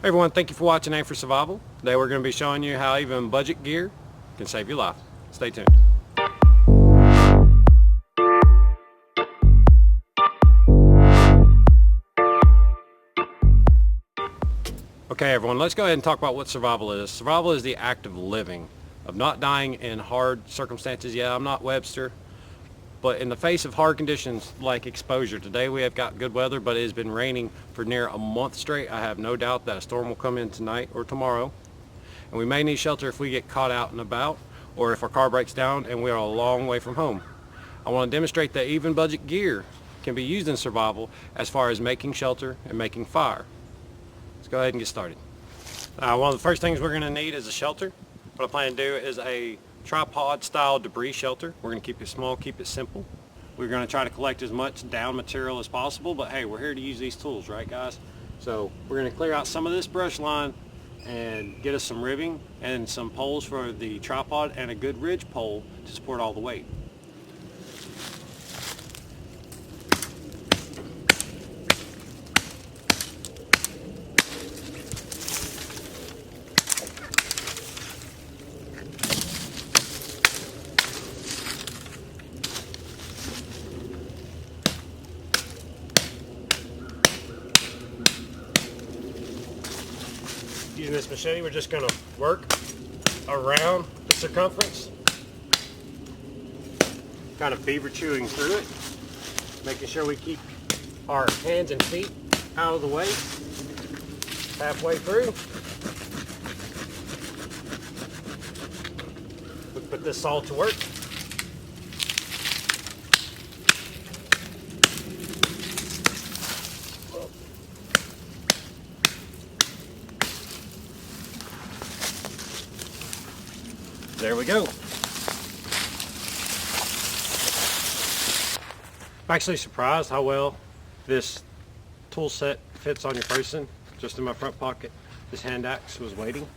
Hey everyone, thank you for watching Aim for Survival. Today we're going to be showing you how even budget gear can save your life. Stay tuned. Okay everyone, let's go ahead and talk about what survival is. Survival is the act of living, of not dying in hard circumstances. Yeah, I'm not Webster, but in the face of hard conditions like exposure. Today we have got good weather, but it has been raining for near a month straight. I have no doubt that a storm will come in tonight or tomorrow, and we may need shelter if we get caught out and about, or if our car breaks down and we are a long way from home. I want to demonstrate that even budget gear can be used in survival as far as making shelter and making fire. Let's go ahead and get started. One of the first things we're going to need is a shelter. What I plan to do is a tripod style debris shelter. We're going to keep it small, keep it simple. We're going to try to collect as much down material as possible, but hey, we're here to use these tools, right guys? So we're going to clear out some of this brush line and get us some ribbing and some poles for the tripod and a good ridge pole to support all the weight. Using this machete, we're just going to work around the circumference, kind of beaver chewing through it, making sure we keep our hands and feet out of the way. Halfway through, we put this saw to work. There we go. I'm actually surprised how well this tool set fits on your person. Just in my front pocket, this hand axe was waiting.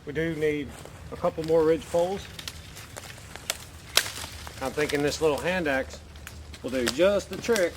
We do need a couple more ridge poles. I'm thinking this little hand axe will do just the trick.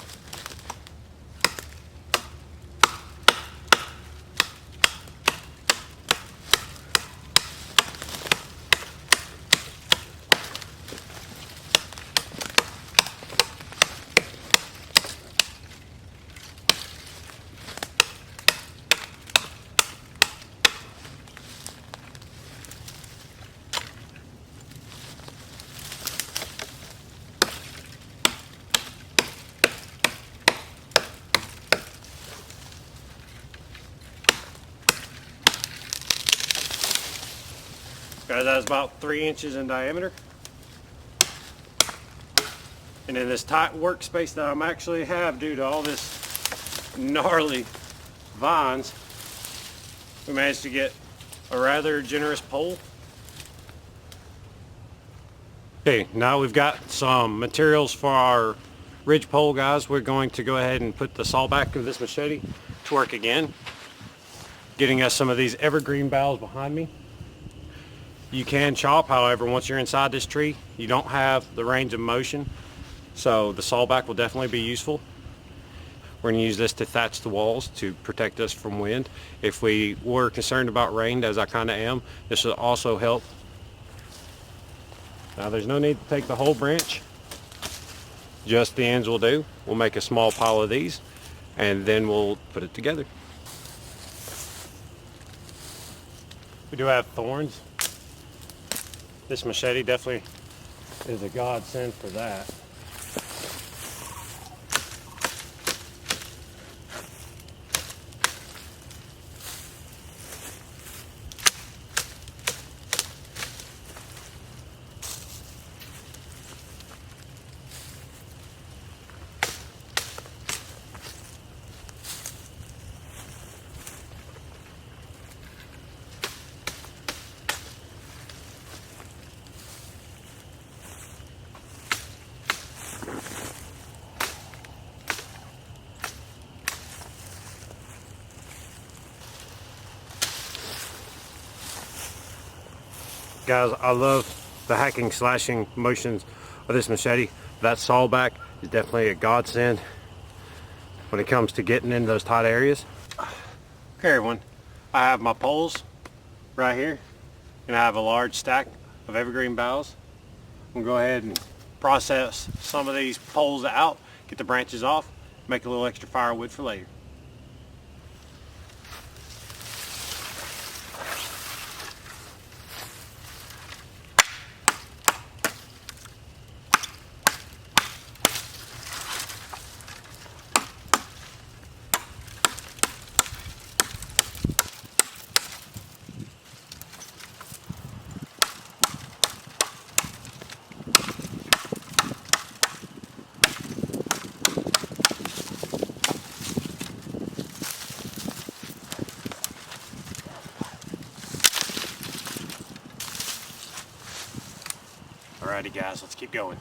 Guys, that's about 3 inches in diameter. And in this tight workspace that I'm actually have due to all this gnarly vines, we managed to get a rather generous pole. Okay, now we've got some materials for our ridge pole, guys. We're going to go ahead and put the sawback of this machete to work again, getting us some of these evergreen boughs behind me. You can chop, however, once you're inside this tree, you don't have the range of motion, so the sawback will definitely be useful. We're going to use this to thatch the walls to protect us from wind. If we were concerned about rain, as I kind of am, this will also help. Now there's no need to take the whole branch, just the ends will do. We'll make a small pile of these and then we'll put it together. We do have thorns. This machete definitely is a godsend for that. Guys, I love the hacking, slashing motions of this machete. That sawback is definitely a godsend. when it comes to getting into those tight areas. Okay everyone, I have my poles right here, and I have a large stack of evergreen boughs. I'm gonna go ahead and process some of these poles out, get the branches off, make a little extra firewood for later. Alrighty guys, let's keep going.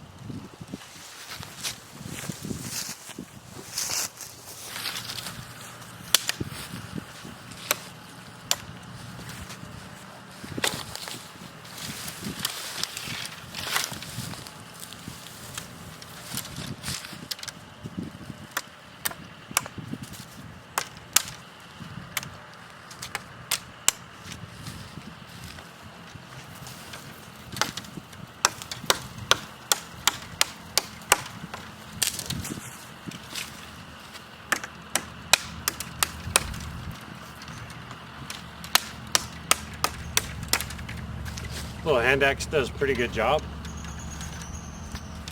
Little hand axe does a pretty good job.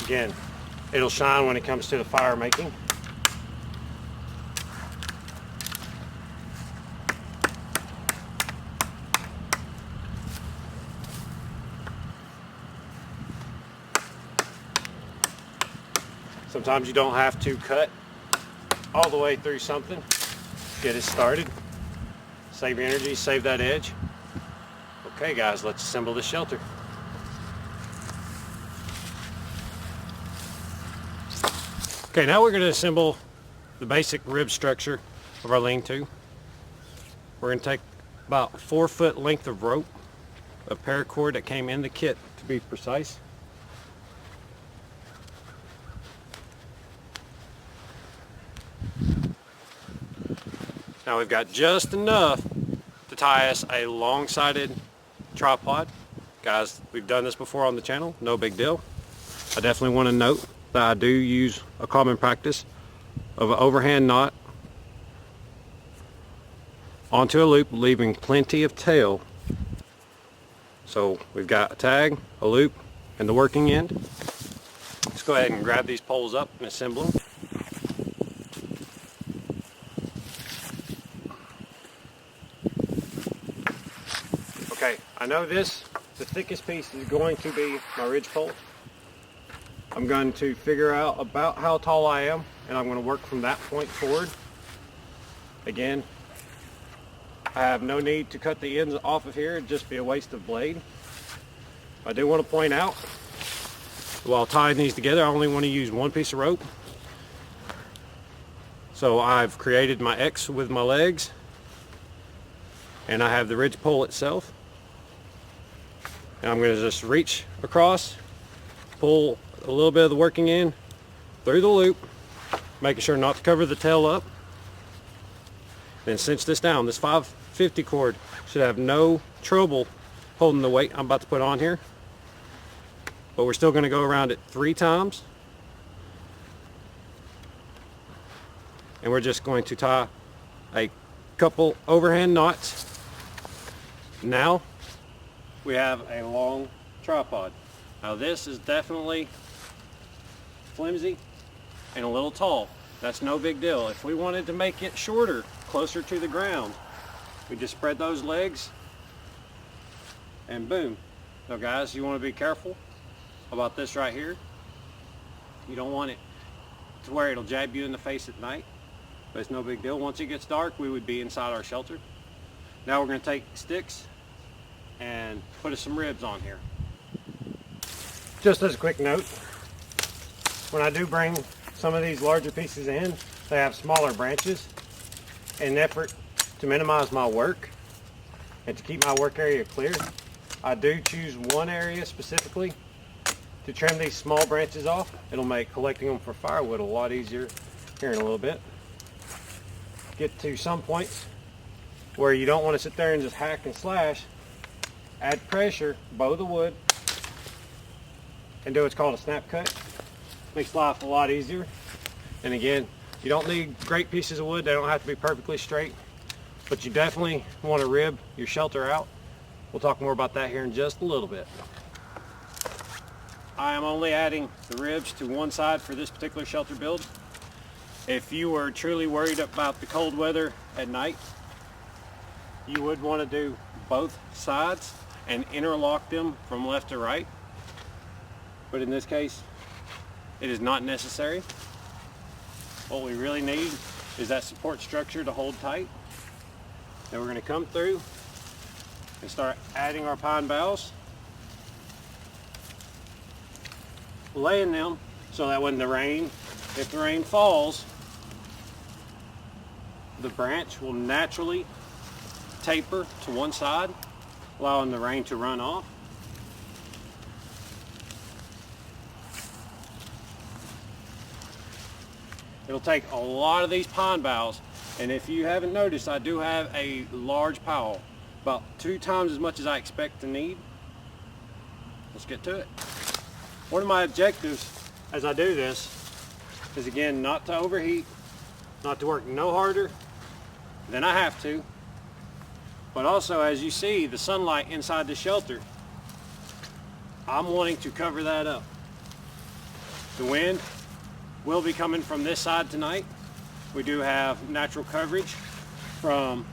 Again, it'll shine when it comes to the fire making. Sometimes you don't have to cut all the way through something. Get it started. Save your energy, save that edge. Okay guys, let's assemble this shelter. Okay, now we're going to assemble the basic rib structure of our lean-to. We're going to take about 4 foot length of rope, of paracord that came in the kit to be precise. Now we've got just enough to tie us a long-sided tripod. Guys, we've done this before on the channel, no big deal. I definitely want to note that I do use a common practice of an overhand knot onto a loop, leaving plenty of tail. So we've got a tag, a loop, and the working end. Let's go ahead and grab these poles up and assemble them. Okay, I know the thickest piece is going to be my ridge pole. I'm going to figure out about how tall I am, and I'm going to work from that point forward. Again, I have no need to cut the ends off of here, it'd just be a waste of blade. I do want to point out, while tying these together, I only want to use one piece of rope. So I've created my X with my legs, and I have the ridge pole itself. And I'm going to just reach across, pull a little bit of the working end through the loop, making sure not to cover the tail up. Then cinch this down. This 550 cord should have no trouble holding the weight I'm about to put on here. But we're still going to go around it 3 times. And we're just going to tie a couple overhand knots. Now we have a long tripod. Now this is definitely flimsy and a little tall. That's no big deal. If we wanted to make it shorter, closer to the ground, we just spread those legs and boom. Now guys, you want to be careful about this right here. You don't want it to where it'll jab you in the face at night, but it's no big deal. Once it gets dark, we would be inside our shelter. Now we're going to take sticks and put some ribs on here. Just as a quick note, when I do bring some of these larger pieces in, they have smaller branches. In an effort to minimize my work and to keep my work area clear, I do choose one area specifically to trim these small branches off. It'll make collecting them for firewood a lot easier here in a little bit. get to some points where you don't want to sit there and just hack and slash, add pressure, bow the wood, and do what's called a snap cut. Makes life a lot easier. And again, you don't need great pieces of wood. They don't have to be perfectly straight, but you definitely want to rib your shelter out. We'll talk more about that here in just a little bit. I am only adding the ribs to one side for this particular shelter build. If you were truly worried about the cold weather at night, you would want to do both sides and interlock them from left to right. But in this case, it is not necessary. What we really need is that support structure to hold tight. Then we're going to come through and start adding our pine boughs, laying them so that when if the rain falls, the branch will naturally taper to one side, allowing the rain to run off. It'll take a lot of these pine boughs, and if you haven't noticed, I do have a large pile, about 2 times as much as I expect to need. Let's get to it. One of my objectives as I do this is, again, not to overheat, not to work no harder than I have to, but also, as you see, the sunlight inside the shelter, I'm wanting to cover that up. The wind will be coming from this side tonight. We do have natural coverage from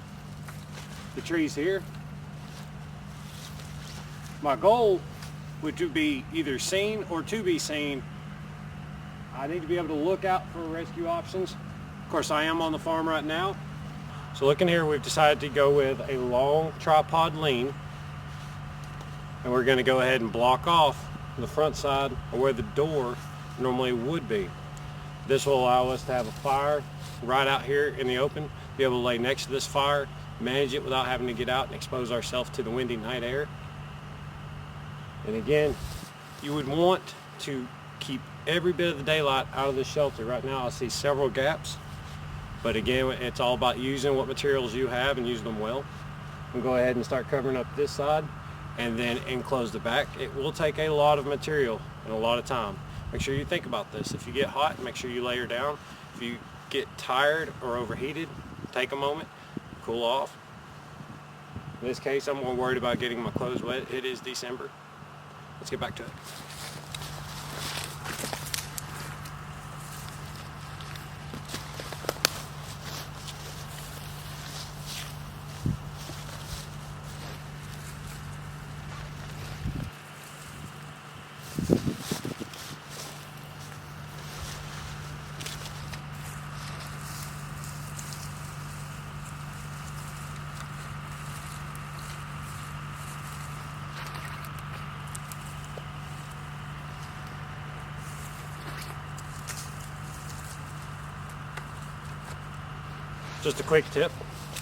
the trees here. My goal would to be either seen or to be seen. I need to be able to look out for rescue options. Of course, I am on the farm right now. So looking here, we've decided to go with a long tripod lean, and we're going to go ahead and block off the front side or where the door normally would be. This will allow us to have a fire right out here in the open, be able to lay next to this fire, manage it without having to get out and expose ourselves to the windy night air. And again, you would want to keep every bit of the daylight out of the shelter. Right now I see several gaps, but again, it's all about using what materials you have and using them well. We'll go ahead and start covering up this side and then enclose the back. It will take a lot of material and a lot of time. Make sure you think about this. If you get hot, make sure you layer down. If you get tired or overheated, take a moment, cool off. In this case, I'm more worried about getting my clothes wet. It is December. Let's get back to it. Just a quick tip,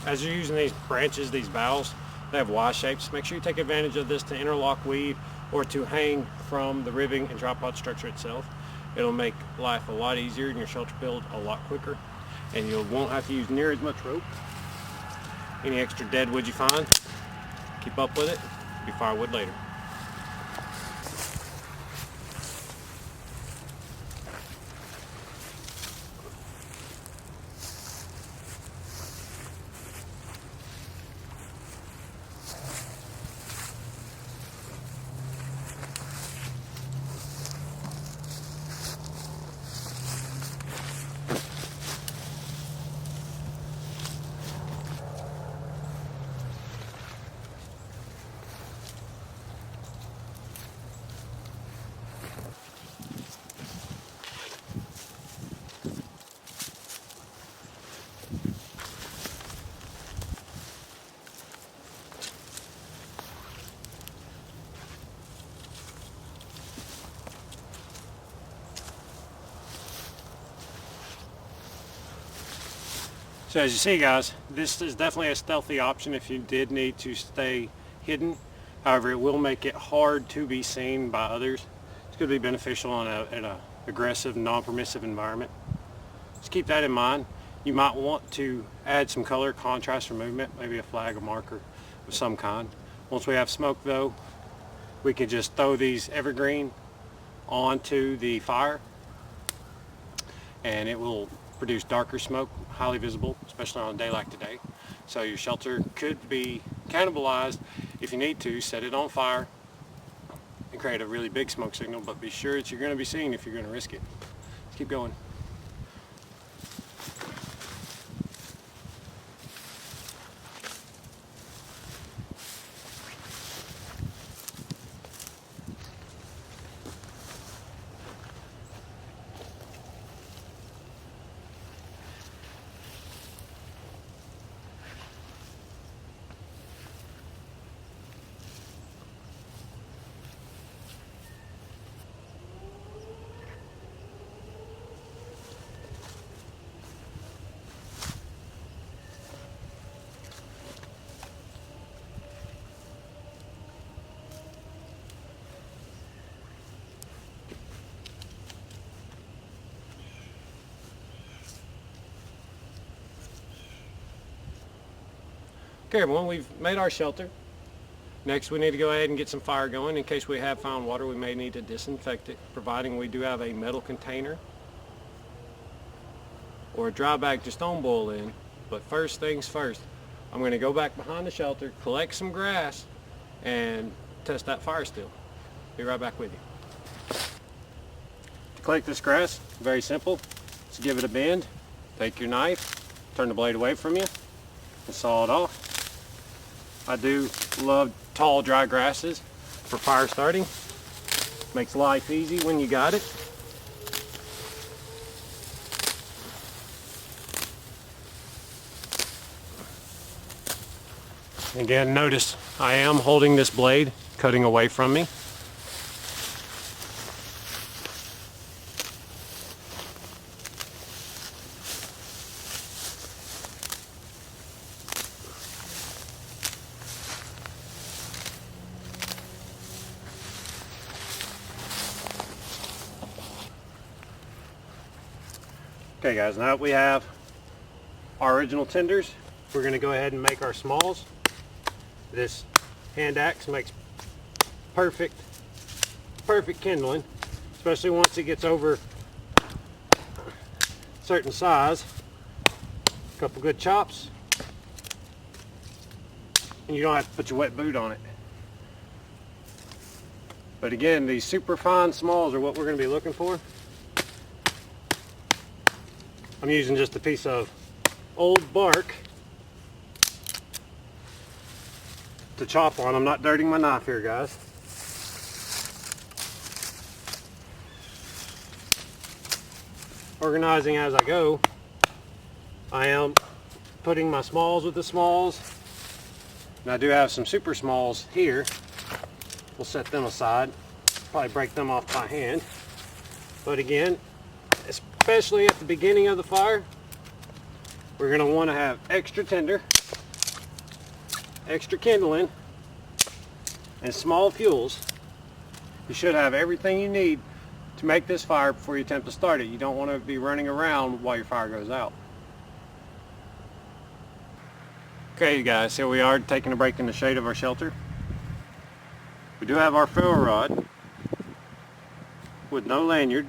as you're using these branches, these boughs, they have Y shapes. Make sure you take advantage of this to interlock weave or to hang from the ribbing and tripod structure itself. It'll make life a lot easier and your shelter build a lot quicker, and you won't have to use near as much rope. Any extra dead wood you find, keep up with it, be firewood later. So as you see, guys, this is definitely a stealthy option if you did need to stay hidden. However, it will make it hard to be seen by others. It's going to be beneficial in an aggressive, non-permissive environment. Just keep that in mind. you might want to add some color, contrast, or movement, maybe a flag or marker of some kind. Once we have smoke though, we can just throw these evergreen onto the fire and it will produce darker smoke, highly visible, especially on a day like today. So your shelter could be cannibalized. If you need to, set it on fire and create a really big smoke signal, but be sure that you're going to be seen if you're going to risk it. Let's keep going. Okay everyone, we've made our shelter. Next we need to go ahead and get some fire going. In case we have found water, we may need to disinfect it, providing we do have a metal container or a dry bag to stone boil in. But first things first, I'm going to go back behind the shelter, collect some grass, and test that fire still. Be right back with you. To collect this grass, very simple. Just give it a bend, take your knife, turn the blade away from you, and saw it off. I do love tall dry grasses for fire starting. Makes life easy when you got it. Again, notice I am holding this blade cutting away from me. Okay guys, now that we have our original tenders, we're going to go ahead and make our smalls. This hand axe makes perfect kindling, especially once it gets over a certain size. A couple good chops, and you don't have to put your wet boot on it. But again, these super fine smalls are what we're going to be looking for. I'm using just a piece of old bark to chop on. I'm not dirtying my knife here, guys. Organizing as I go. I am putting my smalls with the smalls. And I do have some super smalls here. We'll set them aside. Probably break them off by hand. But again, especially at the beginning of the fire, we're going to want to have extra tender, extra kindling, and small fuels. You should have everything you need to make this fire before you attempt to start it. You don't want to be running around while your fire goes out. Okay you guys, here we are taking a break in the shade of our shelter. We do have our ferro rod with no lanyard.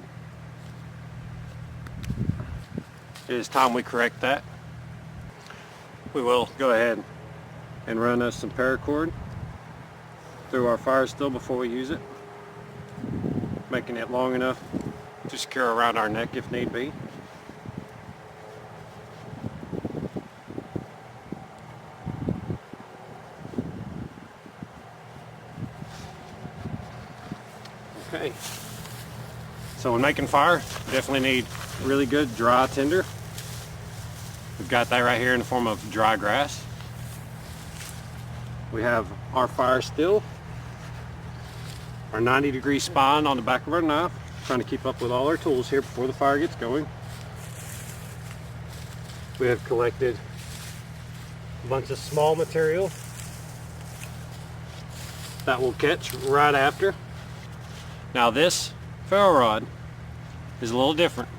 It is time we correct that. We will go ahead and run us some paracord through our fire still before we use it, making it long enough to secure around our neck if need be. Okay, so when making fire, you definitely need really good dry tinder. We've got that right here in the form of dry grass. We have our fire still, our 90-degree spine on the back of our knife, trying to keep up with all our tools here before the fire gets going. We have collected a bunch of small material that will catch right after. Now this ferro rod is a little different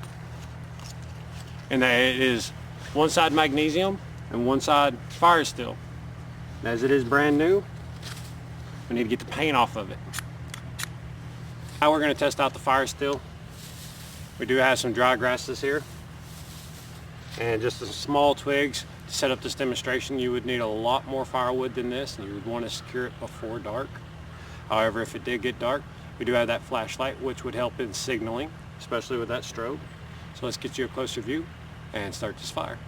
in that it is One side magnesium and one side fire steel. As it is brand new, we need to get the paint off of it. Now we're going to test out the fire steel. We do have some dry grasses here and just some small twigs. To set up this demonstration, you would need a lot more firewood than this, and you would want to secure it before dark. However, if it did get dark, we do have that flashlight, which would help in signaling, especially with that strobe. So let's get you a closer view and start this fire.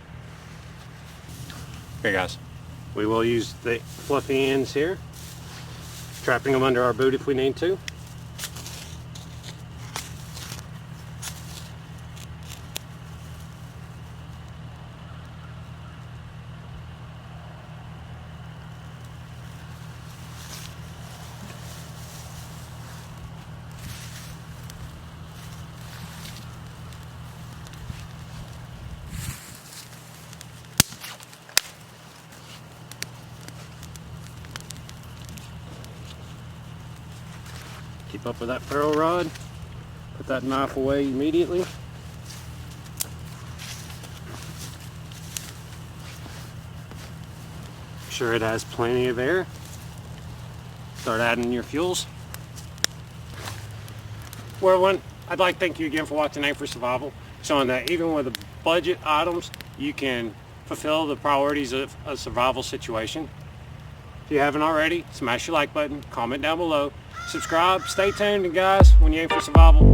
Okay guys, we will use the fluffy ends here, trapping them under our boot if we need to. Keep up with that ferro rod. Put that knife away immediately. Make sure it has plenty of air. Start adding your fuels. Well, everyone, I'd like to thank you again for watching Aim for Survival, showing that even with the budget items, you can fulfill the priorities of a survival situation. If you haven't already, smash your like button, comment down below, subscribe, stay tuned, and guys, when you aim for survival,